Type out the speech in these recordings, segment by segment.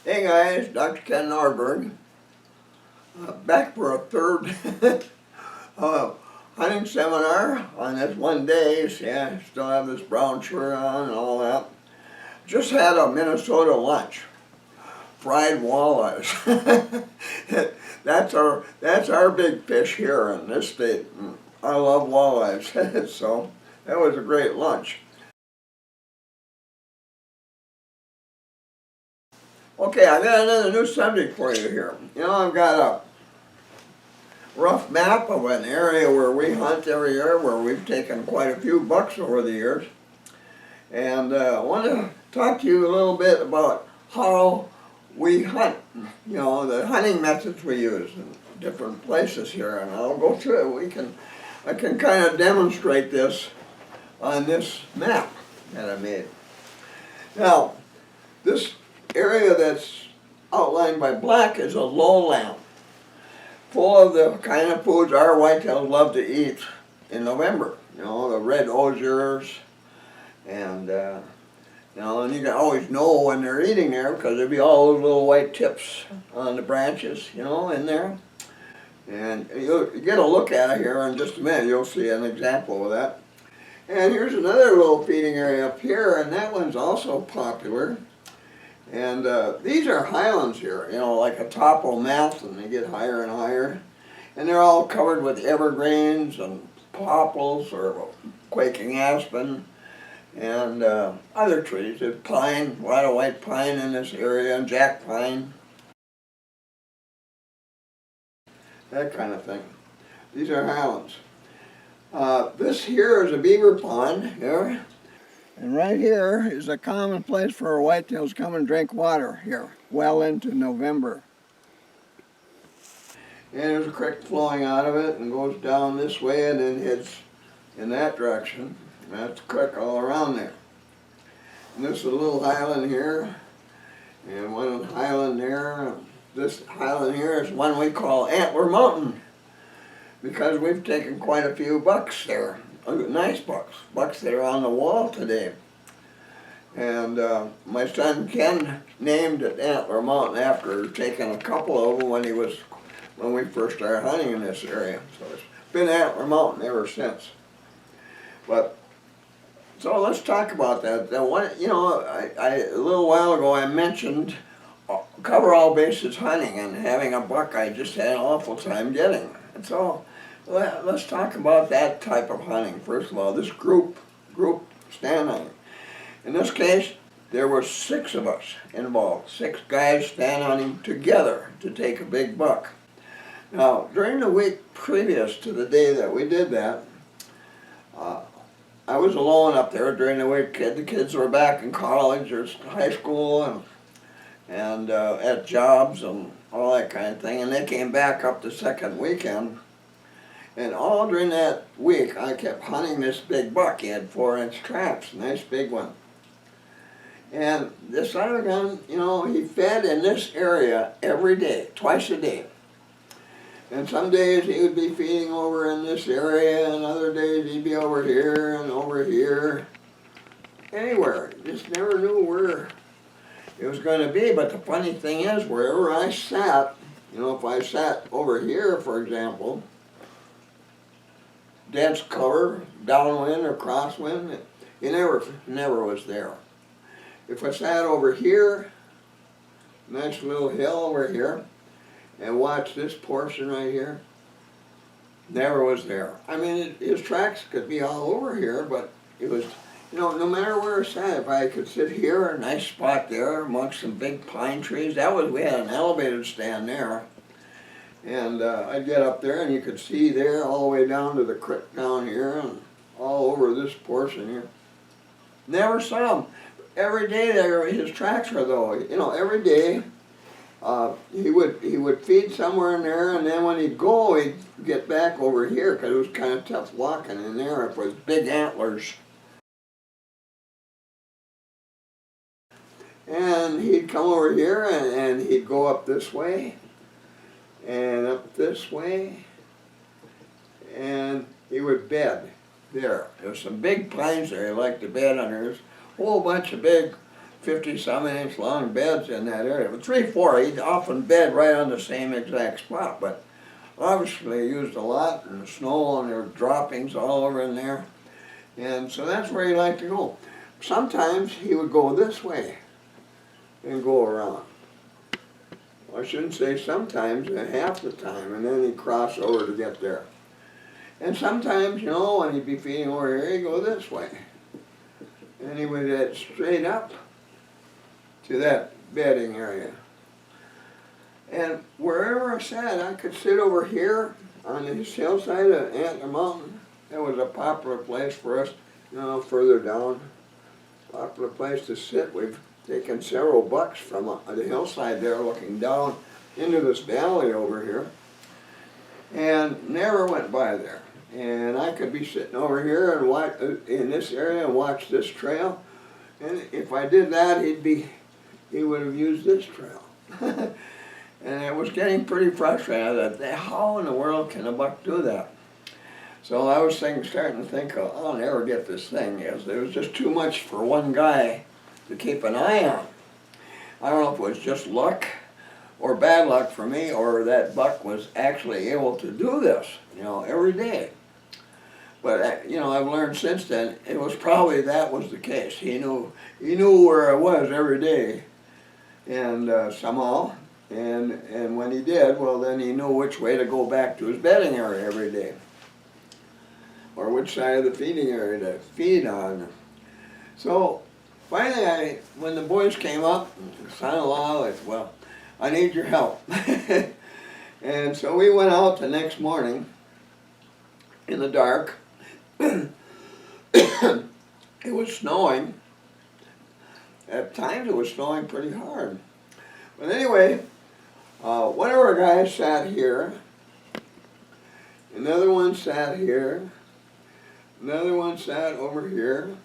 Hey guys, Dr. Ken Nordberg, back for a third uh, hunting seminar on this one day. See, I still have this brown shirt on and all that. Just had a Minnesota lunch, fried walleyes. That's our big fish here in this state. I love walleyes, so that was a great lunch. Okay, I got another new subject for you here. I've got a rough map of an area where we hunt every year, where we've taken quite a few bucks over the years. And I want to talk to you a little bit about how we hunt, the hunting methods we use in different places here. And I'll go through it. I can kind of demonstrate this on this map that I made. Now, this area that's outlined by black is a lowland, full of the kind of foods our whitetails love to eat in November. The red osiers, and and you can always know when they're eating there because there'll be all those little white tips on the branches, in there. And you get a look at it here in just a minute. You'll see an example of that. And here's another little feeding area up here, and that one's also popular. And these are highlands here, like a topo mountain. They get higher and higher. And they're all covered with evergreens and popples or quaking aspen and other trees. There's pine, a lot of white pine in this area, and jack pine, that kind of thing. These are highlands. This here is a beaver pond here. And right here is a common place for whitetails to come and drink water here, well into November. And there's a creek flowing out of it and goes down this way and then heads in that direction. And that's a creek all around there. And this is a little highland here, and one highland there. This highland here is one we call Antler Mountain, because we've taken quite a few bucks there. Nice bucks that are on the wall today. And my son Ken named it Antler Mountain after taking a couple of them when we first started hunting in this area. So it's been Antler Mountain ever since. So let's talk about that. A little while ago I mentioned cover all bases hunting and having a buck I just had an awful time getting. And so let's talk about that type of hunting. First of all, this group stand hunting. In this case, there were 6 of us involved, 6 guys stand hunting together to take a big buck. Now, during the week previous to the day that we did that, I was alone up there during the week. The kids were back in college or high school and at jobs and all that kind of thing, and they came back up the second weekend. And all during that week, I kept hunting this big buck. He had 4-inch traps, nice big one. And this other gun, he fed in this area every day, twice a day. And some days he would be feeding over in this area, and other days he'd be over here and over here. Anywhere, just never knew where it was going to be. But the funny thing is, wherever I sat, if I sat over here, for example, dense cover, downwind or crosswind, he never was there. If I sat over here, nice little hill over here, and watched this portion right here, never was there. I mean, his tracks could be all over here, but it was, no matter where I sat, if I could sit here, a nice spot there amongst some big pine trees, we had an elevated stand there. And I'd get up there and you could see there all the way down to the creek down here and all over this portion here. Never saw him. Every day his tracks were though, every day he would feed somewhere in there, and then when he'd go, he'd get back over here because it was kind of tough walking in there. It was big antlers. And he'd come over here and he'd go up this way and up this way, and he would bed there. There was some big pines there he liked to bed under. There's a whole bunch of big 50-some inch long beds in that area. But 3, 4, he'd often bed right on the same exact spot, but obviously he used a lot, and the snow, and there were droppings all over in there. And so that's where he liked to go. Sometimes he would go this way and go around. Well, I shouldn't say sometimes, half the time, and then he'd cross over to get there. And sometimes, you know, when he'd be feeding over here, he'd go this way. And he would head straight up to that bedding area. And wherever I sat, I could sit over here on this hillside of Antler Mountain. That was a popular place for us, you know, further down. Popular place to sit. We've taken several bucks from the hillside there looking down into this valley over here. And never went by there. And I could be sitting over here and watch in this area and watch this trail. And if I did that, he would have used this trail. And it was getting pretty frustrating. I thought, how in the world can a buck do that? So I was starting to think, oh, I'll never get this thing, because there was just too much for one guy to keep an eye on. I don't know if it was just luck or bad luck for me, or that buck was actually able to do this, you know, every day. But, you know, I've learned since then, it was probably that was the case. He knew where I was every day, and somehow, and when he did, well, then he knew which way to go back to his bedding area every day, or which side of the feeding area to feed on. So finally, when the boys came up, son-in-law, I said, well, I need your help. And so we went out the next morning in the dark. It was snowing. At times it was snowing pretty hard. But anyway, one of our guys sat here, another one sat here, another one sat over here,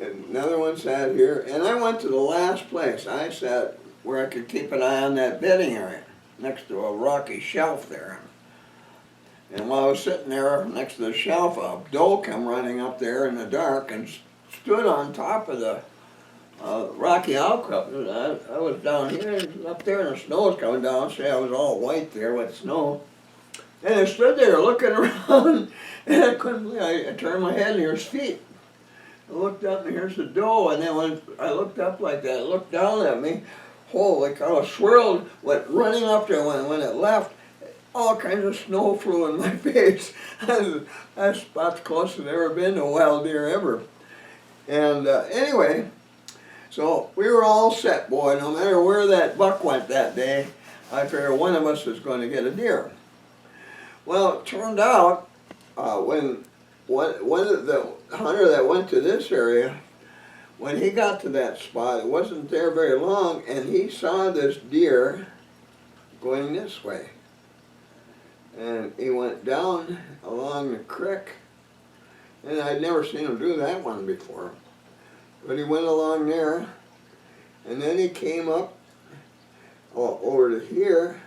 and another one sat here, and I went to the last place. I sat where I could keep an eye on that bedding area, next to a rocky shelf there. And while I was sitting there next to the shelf, a doe came running up there in the dark and stood on top of the rocky outcrop. I was down here, up there, and the snow was coming down. See, I was all white there with snow. And I stood there looking around, and I couldn't believe it. I turned my head, and here's feet. I looked up, and here's the doe, and then when I looked up like that, it looked down at me. Holy cow, swirled, went running up there. When it left, all kinds of snow flew in my face. That's about the closest I've ever been to a wild deer ever. And anyway, so we were all set, boy. No matter where that buck went that day, I figured one of us was going to get a deer. Well, it turned out when one of the hunter that went to this area, when he got to that spot, it wasn't there very long, and he saw this deer going this way. And he went down along the creek, and I'd never seen him do that one before. But he went along there, and then he came up over to here,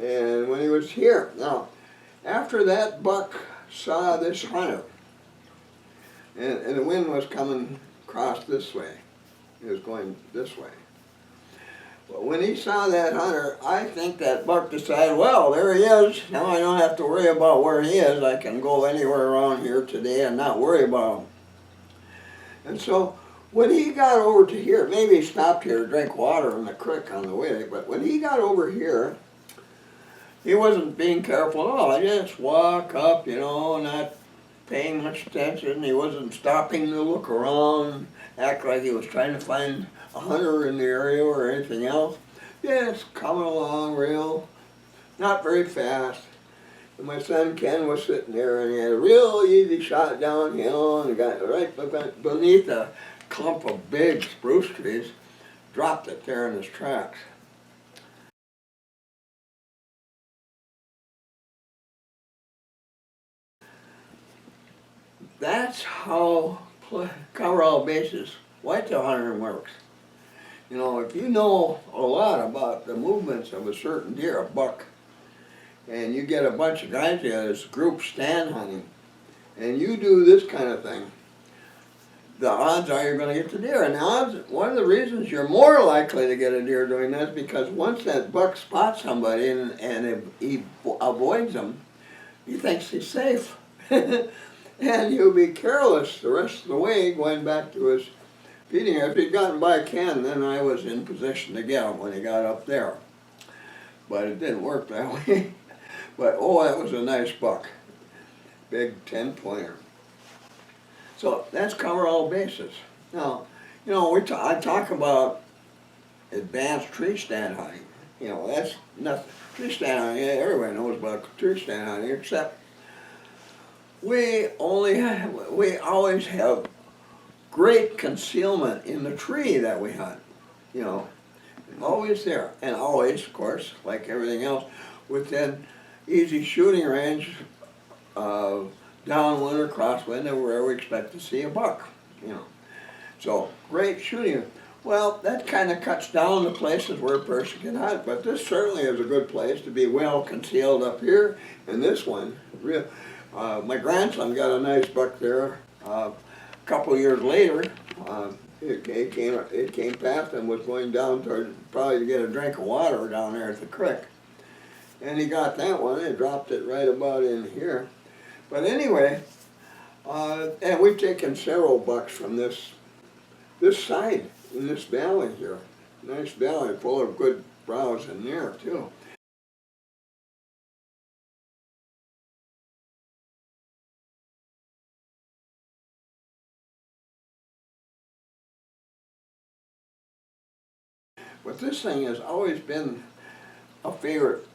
and when he was here, now, after that buck saw this hunter, and the wind was coming across this way, he was going this way. Well, when he saw that hunter, I think that buck decided, well, there he is. Now I don't have to worry about where he is. I can go anywhere around here today and not worry about him. And so when he got over to here, maybe he stopped here to drink water in the creek on the way, but when he got over here, he wasn't being careful at all. I just walk up, you know, not paying much attention. He wasn't stopping to look around, act like he was trying to find a hunter in the area or anything else. Just coming along real, not very fast. And my son Ken was sitting there, and he had a real easy shot downhill, and got right beneath a clump of big spruce trees, dropped it there in his tracks. That's how cover all bases whitetail hunting works. You know, if you know a lot about the movements of a certain deer, a buck, and you get a bunch of guys together, this group stand hunting, and you do this kind of thing, the odds are you're going to get the deer. And the odds, one of the reasons you're more likely to get a deer doing that is because once that buck spots somebody and he avoids them, he thinks he's safe. And he'll be careless the rest of the way going back to his feeding area. If he'd gotten by Ken, then I was in position to get him when he got up there. But it didn't work that way. But oh, that was a nice buck. Big 10-pointer. So that's cover all bases. Now, you know, I talk about advanced tree stand hunting. You know, that's nothing. Tree stand hunting, yeah, everybody knows about tree stand hunting, except we always have great concealment in the tree that we hunt. You know, always there, and always, of course, like everything else, within easy shooting range of downwind or crosswind and where we expect to see a buck. You know, so great shooting. Well, that kind of cuts down the places where a person can hunt, but this certainly is a good place to be well concealed up here. And this one, my grandson got a nice buck there. A couple of years later, it came past and was going down toward probably to get a drink of water down there at the creek. And he got that one and dropped it right about in here. But anyway, and we've taken several bucks from this side in this valley here. Nice valley full of good browse in there too. But this thing has always been a favorite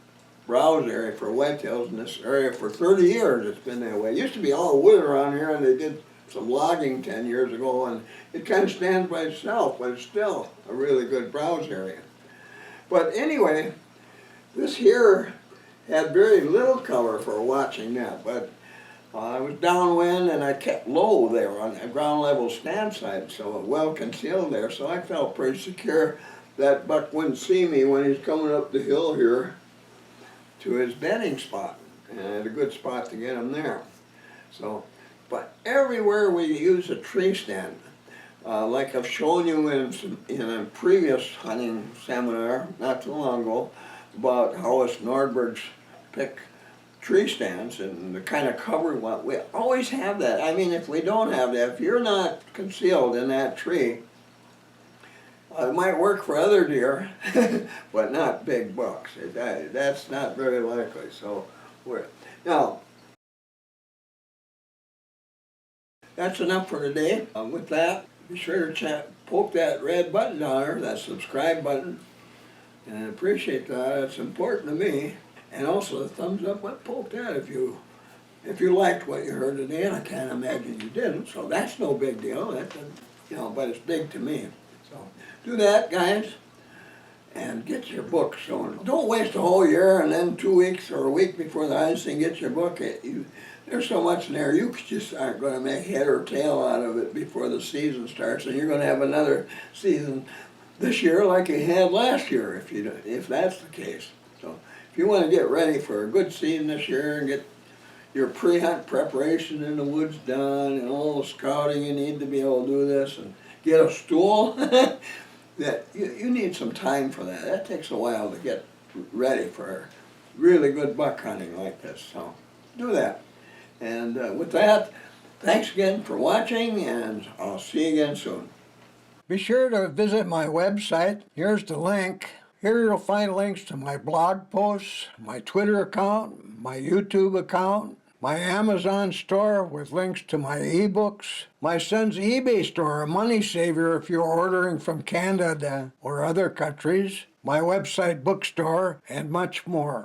browse area for whitetails in this area for 30 years. It's been that way. It used to be all wood around here, and they did some logging 10 years ago, and it kind of stands by itself, but it's still a really good browse area. But anyway, this here had very little cover for watching that, but I was downwind and I kept low there on a ground level stand site, so well concealed there, so I felt pretty secure that buck wouldn't see me when he's coming up the hill here to his bedding spot, and I had a good spot to get him there. So, but everywhere we use a tree stand, like I've shown you in a previous hunting seminar not too long ago about how us Nordbergs pick tree stands and the kind of cover we want, we always have that. I mean, if we don't have that, if you're not concealed in that tree, it might work for other deer, but not big bucks. That's not very likely. So, now, that's enough for today. With that, be sure to poke that red button down there, that subscribe button, and I appreciate that. It's important to me. And also the thumbs up, well, poke that if you liked what you heard today, and I can't imagine you didn't. So that's no big deal. You know, but it's big to me. So do that, guys, and get your book shown. Don't waste a whole year and then 2 weeks or a week before the hunting, get your book. There's so much in there, you just aren't going to make head or tail out of it before the season starts, and you're going to have another season this year like you had last year, if that's the case. So if you want to get ready for a good season this year and get your pre-hunt preparation in the woods done and all the scouting you need to be able to do this and get a stool, that you need some time for that. That takes a while to get ready for really good buck hunting like this. So do that. And with that, thanks again for watching, and I'll see you again soon. Be sure to visit my website. Here's the link. Here you'll find links to my blog posts, my Twitter account, my YouTube account, my Amazon store with links to my ebooks, my son's eBay store, a money saver if you're ordering from Canada or other countries, my website bookstore, and much more.